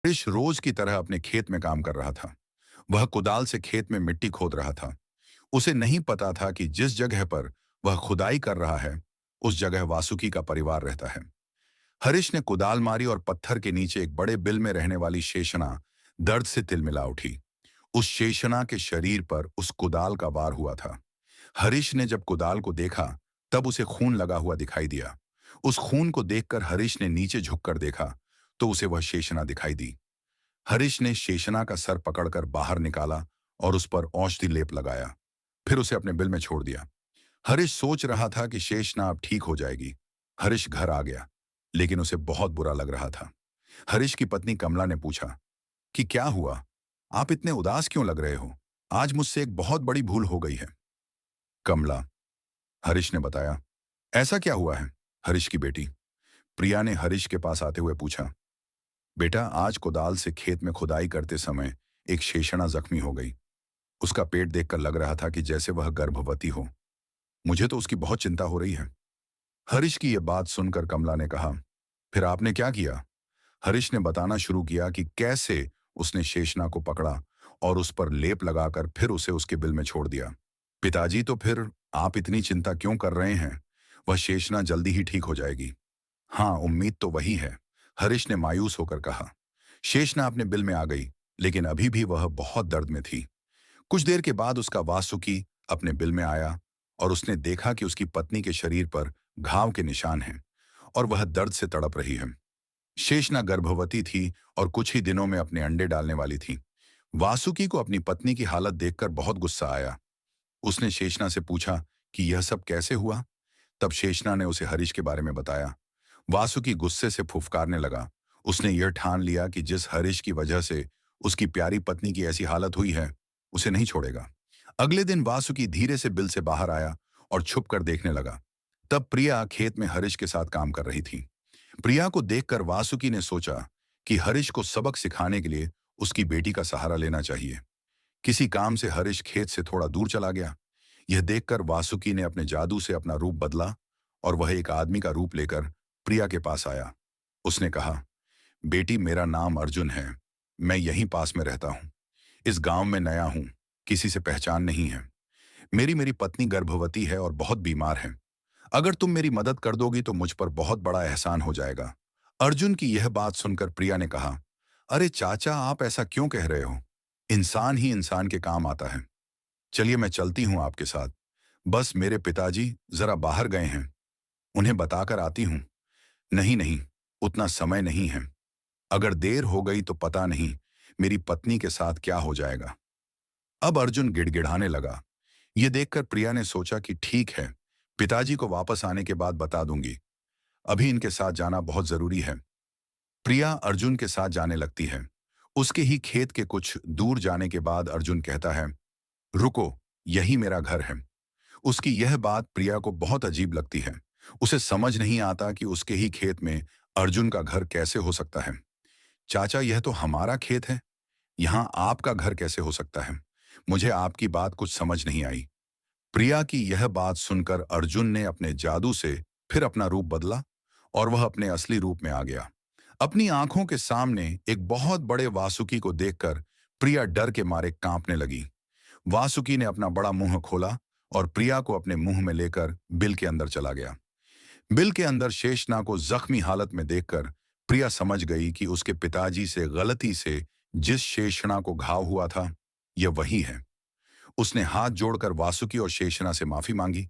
हरीश रोज की तरह अपने खेत में काम कर रहा था। वह कुदाल से खेत में मिट्टी खोद रहा था। उसे नहीं पता था कि जिस जगह पर वह खुदाई कर रहा है, उस जगह वासुकी का परिवार रहता है। हरीश ने कुदाल मारी और पत्थर के नीचे एक बड़े बिल में रहने वाली शेषना दर्द से तिलमिला उठी। उस शेषना के शरीर पर उस कुदाल का वार हुआ था। हरीश ने जब कुदाल को देखा, तब उसे खून लगा हुआ दिखाई दिया। उस खून को देखकर हरीश ने नीचे झुककर देखा, तो उसे वह शेषना दिखाई दी। हरीश ने शेषना का सर पकड़कर बाहर निकाला और उस पर औषधि लेप लगाया। फिर उसे अपने बिल में छोड़ दिया। हरीश सोच रहा था कि शेषना अब ठीक हो जाएगी। हरीश घर आ गया, लेकिन उसे बहुत बुरा लग रहा था। हरीश की पत्नी कमला ने पूछा कि क्या हुआ? आप इतने उदास क्यों लग रहे हो? आज मुझसे एक बहुत बड़ी भूल हो गई है। कमला, हरीश ने बताया। ऐसा क्या हुआ है? हरीश की बेटी प्रिया ने हरीश के पास आते हुए पूछा। बेटा, आज कुदाल से खेत में खुदाई करते समय एक शेषणा जख्मी हो गई। उसका पेट देखकर लग रहा था कि जैसे वह गर्भवती हो। मुझे तो उसकी बहुत चिंता हो रही है। हरीश की यह बात सुनकर कमला ने कहा, फिर आपने क्या किया? हरीश ने बताना शुरू किया कि कैसे उसने शेषना को पकड़ा और उस पर लेप लगाकर फिर उसे उसके बिल में छोड़ दिया। पिताजी, तो फिर आप इतनी चिंता क्यों कर रहे हैं? वह शेषना जल्दी ही ठीक हो जाएगी। हाँ, उम्मीद तो वही है, हरीश ने मायूस होकर कहा। शेषना अपने बिल में आ गई, लेकिन अभी भी वह बहुत दर्द में थी। कुछ देर के बाद उसका वासुकी अपने बिल में आया और उसने देखा कि उसकी पत्नी के शरीर पर घाव के निशान हैं और वह दर्द से तड़प रही है। शेषना गर्भवती थी और कुछ ही दिनों में अपने अंडे डालने वाली थी। वासुकी को अपनी पत्नी की हालत देखकर बहुत गुस्सा आया। उसने शेषना से पूछा कि यह सब कैसे हुआ। तब शेषना ने उसे हरीश के बारे में बताया। वासुकी गुस्से से फुफकारने लगा। उसने यह ठान लिया कि जिस हरीश की वजह से उसकी प्यारी पत्नी की ऐसी हालत हुई है, उसे नहीं छोड़ेगा। अगले दिन वासुकी धीरे से बिल से बाहर आया और छुप कर देखने लगा। तब प्रिया खेत में हरीश के साथ काम कर रही थी। प्रिया को देखकर वासुकी ने सोचा कि हरीश को सबक सिखाने के लिए उसकी बेटी का सहारा लेना चाहिए। किसी काम से हरीश खेत से थोड़ा दूर चला गया। यह देखकर वासुकी ने अपने जादू से अपना रूप बदला और वह एक आदमी का रूप लेकर प्रिया के पास आया। उसने कहा, बेटी, मेरा नाम अर्जुन है। मैं यहीं पास में रहता हूँ। इस गांव में नया हूँ, किसी से पहचान नहीं है। मेरी मेरी पत्नी गर्भवती है और बहुत बीमार है। अगर तुम मेरी मदद कर दोगी तो मुझ पर बहुत बड़ा एहसान हो जाएगा। अर्जुन की यह बात सुनकर प्रिया ने कहा, अरे चाचा, आप ऐसा क्यों कह रहे हो? इंसान ही इंसान के काम आता है। चलिए, मैं चलती हूँ आपके साथ। बस मेरे पिताजी जरा बाहर गए हैं, उन्हें बताकर आती हूँ। नहीं नहीं, उतना समय नहीं है। अगर देर हो गई तो पता नहीं मेरी पत्नी के साथ क्या हो जाएगा। अब अर्जुन गिड़गिड़ाने लगा। यह देखकर प्रिया ने सोचा कि ठीक है, पिताजी को वापस आने के बाद बता दूंगी। अभी इनके साथ जाना बहुत जरूरी है। प्रिया अर्जुन के साथ जाने लगती है। उसके ही खेत के कुछ दूर जाने के बाद अर्जुन कहता है, रुको, यही मेरा घर है। उसकी यह बात प्रिया को बहुत अजीब लगती है। उसे समझ नहीं आता कि उसके ही खेत में अर्जुन का घर कैसे हो सकता है। चाचा, यह तो हमारा खेत है, यहाँ आपका घर कैसे हो सकता है? मुझे आपकी बात कुछ समझ नहीं आई। प्रिया की यह बात सुनकर अर्जुन ने अपने जादू से फिर अपना रूप बदला और वह अपने असली रूप में आ गया। अपनी आंखों के सामने एक बहुत बड़े वासुकी को देखकर प्रिया डर के मारे कांपने लगी। वासुकी ने अपना बड़ा मुंह खोला और प्रिया को अपने मुंह में लेकर बिल के अंदर चला गया। बिल के अंदर शेषना को जख्मी हालत में देखकर प्रिया समझ गई कि उसके पिताजी से गलती से जिस शेषना को घाव हुआ था, यह वही है। उसने हाथ जोड़कर वासुकी और शेषना से माफी मांगी,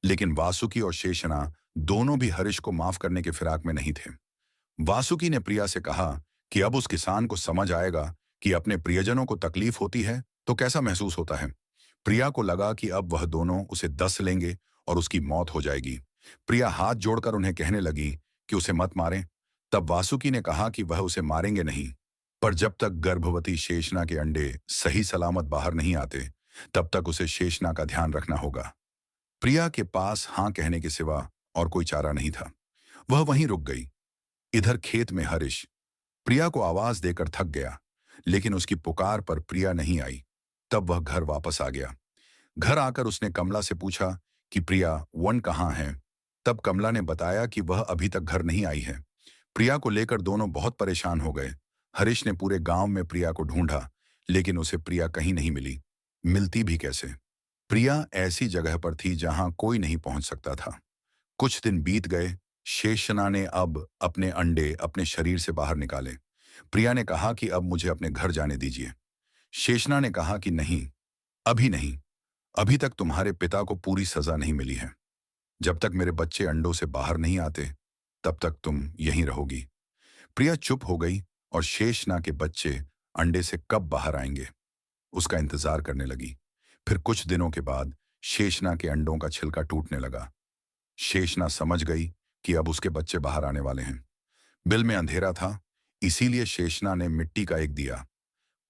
लेकिन वासुकी और शेषना दोनों भी हरीश को माफ करने के फिराक में नहीं थे। वासुकी ने प्रिया से कहा कि अब उस किसान को समझ आएगा कि अपने प्रियजनों को तकलीफ होती है तो कैसा महसूस होता है। प्रिया को लगा कि अब वह दोनों उसे दस लेंगे और उसकी मौत हो जाएगी। प्रिया हाथ जोड़कर उन्हें कहने लगी कि उसे मत मारें। तब वासुकी ने कहा कि वह उसे मारेंगे नहीं, पर जब तक गर्भवती शेषना के अंडे सही सलामत बाहर नहीं आते, तब तक उसे शेषना का ध्यान रखना होगा। प्रिया के पास हाँ कहने के सिवा और कोई चारा नहीं था। वह वहीं रुक गई। इधर खेत में हरीश प्रिया को आवाज देकर थक गया, लेकिन उसकी पुकार पर प्रिया नहीं आई। तब वह घर वापस आ गया। घर आकर उसने कमला से पूछा कि प्रिया, वन कहाँ है? तब कमला ने बताया कि वह अभी तक घर नहीं आई है। प्रिया को लेकर दोनों बहुत परेशान हो गए। हरीश ने पूरे गांव में प्रिया को ढूंढा, लेकिन उसे प्रिया कहीं नहीं मिली। मिलती भी कैसे? प्रिया ऐसी जगह पर थी जहां कोई नहीं पहुंच सकता था। कुछ दिन बीत गए। शेषना ने अब अपने अंडे अपने शरीर से बाहर निकाले। प्रिया ने कहा कि अब मुझे अपने घर जाने दीजिए। शेषना ने कहा कि नहीं, अभी नहीं। अभी तक तुम्हारे पिता को पूरी सजा नहीं मिली है। जब तक मेरे बच्चे अंडों से बाहर नहीं आते, तब तक तुम यहीं रहोगी। प्रिया चुप हो गई और शेषना के बच्चे अंडे से कब बाहर आएंगे, उसका इंतजार करने लगी। फिर कुछ दिनों के बाद शेषना के अंडों का छिलका टूटने लगा। शेषना समझ गई कि अब उसके बच्चे बाहर आने वाले हैं। बिल में अंधेरा था, इसीलिए शेषना ने मिट्टी का एक दिया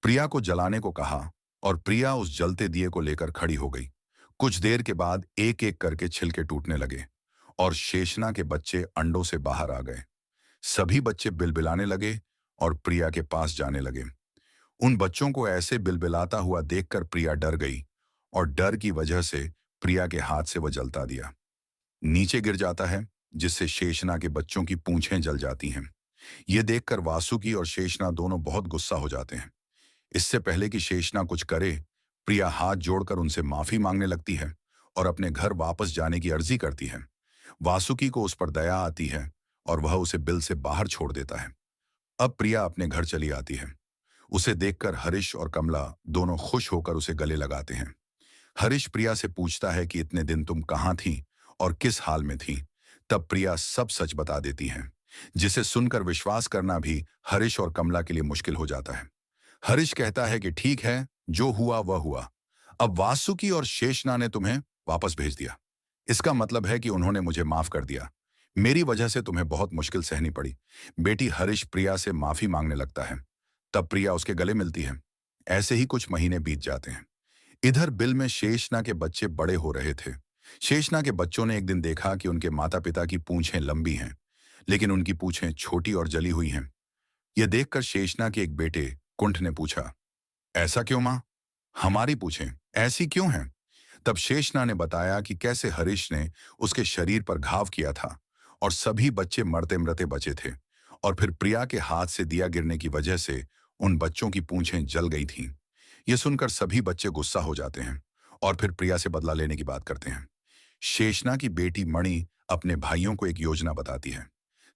प्रिया को जलाने को कहा और प्रिया उस जलते दिए को लेकर खड़ी हो गई। कुछ देर के बाद एक एक करके छिलके टूटने लगे और शेषना के बच्चे अंडों से बाहर आ गए। सभी बच्चे बिलबिलाने लगे और प्रिया के पास जाने लगे। उन बच्चों को ऐसे बिलबिलाता हुआ देखकर प्रिया डर गई और डर की वजह से प्रिया के हाथ से वह जलता दिया नीचे गिर जाता है, जिससे शेषना के बच्चों की पूंछें जल जाती हैं। ये देखकर वासुकी और शेषना दोनों बहुत गुस्सा हो जाते हैं। इससे पहले कि शेषना कुछ करे, प्रिया हाथ जोड़कर उनसे माफी मांगने लगती है और अपने घर वापस जाने की अर्जी करती है। वासुकी को उस पर दया आती है और वह उसे बिल से बाहर छोड़ देता है। अब प्रिया अपने घर चली आती है। उसे देखकर हरीश और कमला दोनों खुश होकर उसे गले लगाते हैं। हरीश प्रिया से पूछता है कि इतने दिन तुम कहाँ थी और किस हाल में थी। तब प्रिया सब सच बता देती है, जिसे सुनकर विश्वास करना भी हरीश और कमला के लिए मुश्किल हो जाता है। हरीश कहता है कि ठीक है, जो हुआ वह हुआ। अब वासुकी और शेषना ने तुम्हें वापस भेज दिया। इसका मतलब है कि उन्होंने मुझे माफ कर दिया। मेरी वजह से तुम्हें बहुत मुश्किल सहनी पड़ी। बेटी हरीश प्रिया से माफी मांगने लगता है। तब प्रिया उसके गले मिलती है। ऐसे ही कुछ महीने बीत जाते हैं। इधर बिल में शेषना के बच्चे बड़े हो रहे थे। शेषना के बच्चों ने एक दिन देखा कि उनके माता पिता की पूंछें लंबी हैं, लेकिन उनकी पूंछें छोटी और जली हुई हैं। यह देखकर शेषना के एक बेटे कुंठ ने पूछा, ऐसा क्यों मां? हमारी पूछें ऐसी क्यों हैं? तब शेषना ने बताया कि कैसे हरीश ने उसके शरीर पर घाव किया था और सभी बच्चे मरते मरते बचे थे, और फिर प्रिया के हाथ से दिया गिरने की वजह से उन बच्चों की पूंछें जल गई थीं। यह सुनकर सभी बच्चे गुस्सा हो जाते हैं और फिर प्रिया से बदला लेने की बात करते हैं। शेषना की बेटी मणि अपने भाइयों को एक योजना बताती है।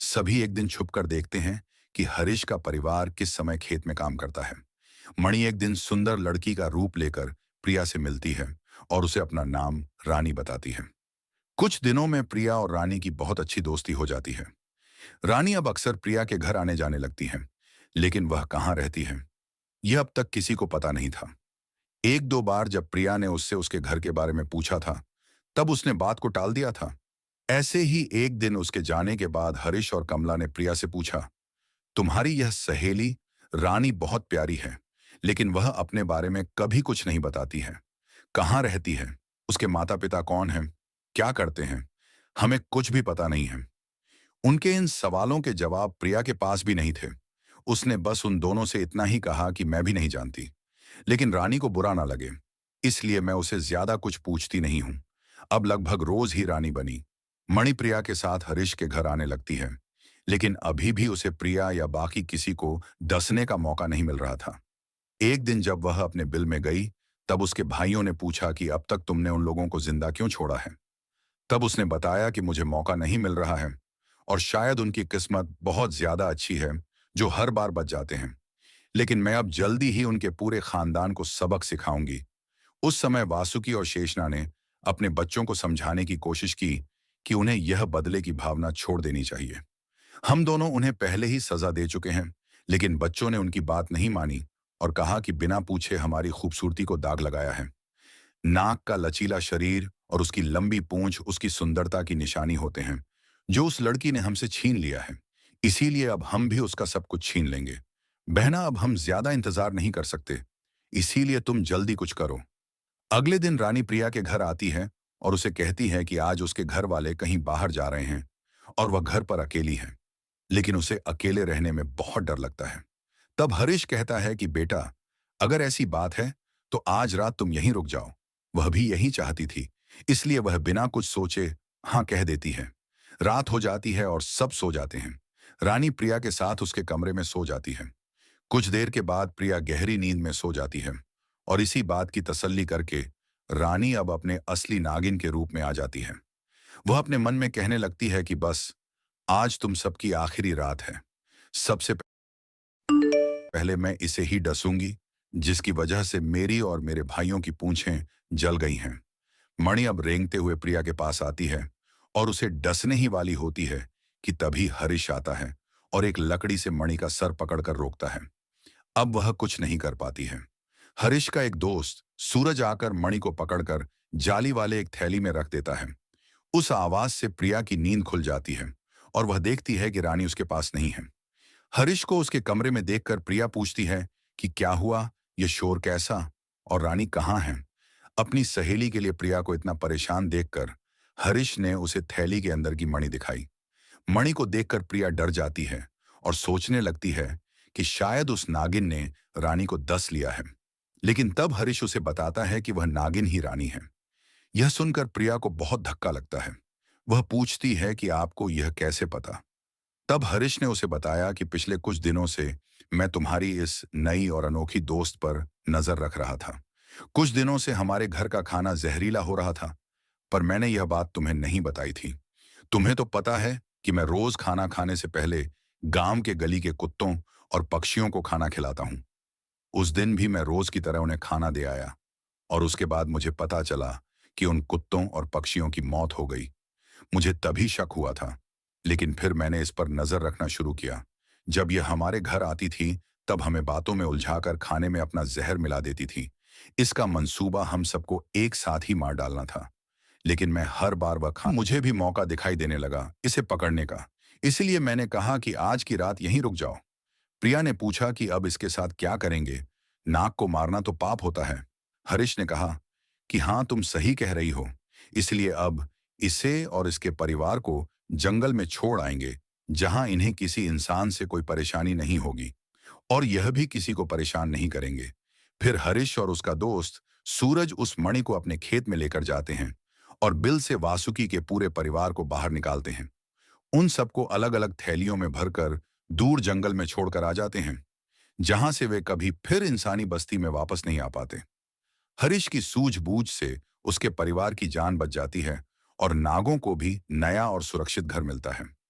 सभी एक दिन छुपकर देखते हैं कि हरीश का परिवार किस समय खेत में काम करता है। मणि एक दिन सुंदर लड़की का रूप लेकर प्रिया से मिलती है और उसे अपना नाम रानी बताती है। कुछ दिनों में प्रिया और रानी की बहुत अच्छी दोस्ती हो जाती है। रानी अब अक्सर प्रिया के घर आने जाने लगती है, लेकिन वह कहाँ रहती है, यह अब तक किसी को पता नहीं था। एक दो बार जब प्रिया ने उससे उसके घर के बारे में पूछा था, तब उसने बात को टाल दिया था। ऐसे ही एक दिन उसके जाने के बाद हरीश और कमला ने प्रिया से पूछा, तुम्हारी यह सहेली रानी बहुत प्यारी है, लेकिन वह अपने बारे में कभी कुछ नहीं बताती है। कहाँ रहती है, उसके माता पिता कौन हैं, क्या करते हैं, हमें कुछ भी पता नहीं है। उनके इन सवालों के जवाब प्रिया के पास भी नहीं थे। उसने बस उन दोनों से इतना ही कहा कि मैं भी नहीं जानती। लेकिन रानी को बुरा ना लगे, इसलिए मैं उसे ज्यादा कुछ पूछती नहीं हूं। अब लगभग रोज ही रानी बनी मणि प्रिया के साथ हरीश के घर आने लगती है, लेकिन अभी भी उसे प्रिया या बाकी किसी को डसने का मौका नहीं मिल रहा था। एक दिन जब वह अपने बिल में गई, तब उसके भाइयों ने पूछा कि अब तक तुमने उन लोगों को जिंदा क्यों छोड़ा है। तब उसने बताया कि मुझे मौका नहीं मिल रहा है और शायद उनकी किस्मत बहुत ज्यादा अच्छी है जो हर बार बच जाते हैं, लेकिन मैं अब जल्दी ही उनके पूरे खानदान को सबक सिखाऊंगी। उस समय वासुकी और शेषना ने अपने बच्चों को समझाने की कोशिश की कि उन्हें यह बदले की भावना छोड़ देनी चाहिए। हम दोनों उन्हें पहले ही सजा दे चुके हैं, लेकिन बच्चों ने उनकी बात नहीं मानी और कहा कि बिना पूछे हमारी खूबसूरती को दाग लगाया है। नाक का लचीला शरीर और उसकी लंबी पूंछ उसकी सुंदरता की निशानी होते हैं, जो उस लड़की ने हमसे छीन लिया है। इसीलिए अब हम भी उसका सब कुछ छीन लेंगे। बहना, अब हम ज्यादा इंतजार नहीं कर सकते, इसीलिए तुम जल्दी कुछ करो। अगले दिन रानी प्रिया के घर आती है और उसे कहती है कि आज उसके घर वाले कहीं बाहर जा रहे हैं और वह घर पर अकेली है, लेकिन उसे अकेले रहने में बहुत डर लगता है। तब हरीश कहता है कि बेटा, अगर ऐसी बात है तो आज रात तुम यहीं रुक जाओ। वह भी यही चाहती थी, इसलिए वह बिना कुछ सोचे हाँ कह देती है। रात हो जाती है और सब सो जाते हैं। रानी प्रिया के साथ उसके कमरे में सो जाती है। कुछ देर के बाद प्रिया गहरी नींद में सो जाती है और इसी बात की तसल्ली करके रानी अब अपने असली नागिन के रूप में आ जाती है। वह अपने मन में कहने लगती है कि बस आज तुम सबकी आखिरी रात है। सबसे पहले मैं इसे ही डसूंगी जिसकी वजह से मेरी और मेरे भाइयों की पूंछें जल गई हैं। मणि अब रेंगते हुए प्रिया के पास आती है और उसे डसने ही वाली होती है कि तभी हरीश आता है और एक लकड़ी से मणि का सर पकड़कर रोकता है। अब वह कुछ नहीं कर पाती है। हरीश का एक दोस्त सूरज आकर मणि को पकड़कर जाली वाले एक थैली में रख देता है। उस आवाज से प्रिया की नींद खुल जाती है और वह देखती है कि रानी उसके पास नहीं है। हरीश को उसके कमरे में देखकर प्रिया पूछती है कि क्या हुआ, ये शोर कैसा और रानी कहाँ है। अपनी सहेली के लिए प्रिया को इतना परेशान देखकर हरीश ने उसे थैली के अंदर की मणि दिखाई। मणि को देखकर प्रिया डर जाती है और सोचने लगती है कि शायद उस नागिन ने रानी को डस लिया है। लेकिन तब हरीश उसे बताता है कि वह नागिन ही रानी है। यह सुनकर प्रिया को बहुत धक्का लगता है। वह पूछती है कि आपको यह कैसे पता। तब हरीश ने उसे बताया कि पिछले कुछ दिनों से मैं तुम्हारी इस नई और अनोखी दोस्त पर नजर रख रहा था। कुछ दिनों से हमारे घर का खाना जहरीला हो रहा था, पर मैंने यह बात तुम्हें नहीं बताई थी। तुम्हें तो पता है कि मैं रोज खाना खाने से पहले गांव के गली के कुत्तों और पक्षियों को खाना खिलाता हूं। उस दिन भी मैं रोज की तरह उन्हें खाना दे आया और उसके बाद मुझे पता चला कि उन कुत्तों और पक्षियों की मौत हो गई। मुझे तभी शक हुआ था, लेकिन फिर मैंने इस पर नजर रखना शुरू किया। जब यह हमारे घर आती थी तब हमें बातों में उलझाकर खाने में अपना जहर मिला देती थी। इसका मंसूबा हम सबको एक साथ ही मार डालना था। लेकिन मैं हर बार वह खा मुझे भी मौका दिखाई देने लगा इसे पकड़ने का। इसलिए मैंने कहा कि आज की रात यहीं रुक जाओ। प्रिया ने पूछा कि अब इसके साथ क्या करेंगे, नाग को मारना तो पाप होता है। हरीश ने कहा कि हाँ, तुम सही कह रही हो। इसलिए अब इसे और इसके परिवार को जंगल में छोड़ आएंगे, जहां इन्हें किसी इंसान से कोई परेशानी नहीं होगी और यह भी किसी को परेशान नहीं करेंगे। फिर हरीश और उसका दोस्त सूरज उस मणि को अपने खेत में लेकर जाते हैं और बिल से वासुकी के पूरे परिवार को बाहर निकालते हैं। उन सबको अलग अलग थैलियों में भरकर दूर जंगल में छोड़कर आ जाते हैं, जहां से वे कभी फिर इंसानी बस्ती में वापस नहीं आ पाते। हरीश की सूझबूझ से उसके परिवार की जान बच जाती है और नागों को भी नया और सुरक्षित घर मिलता है।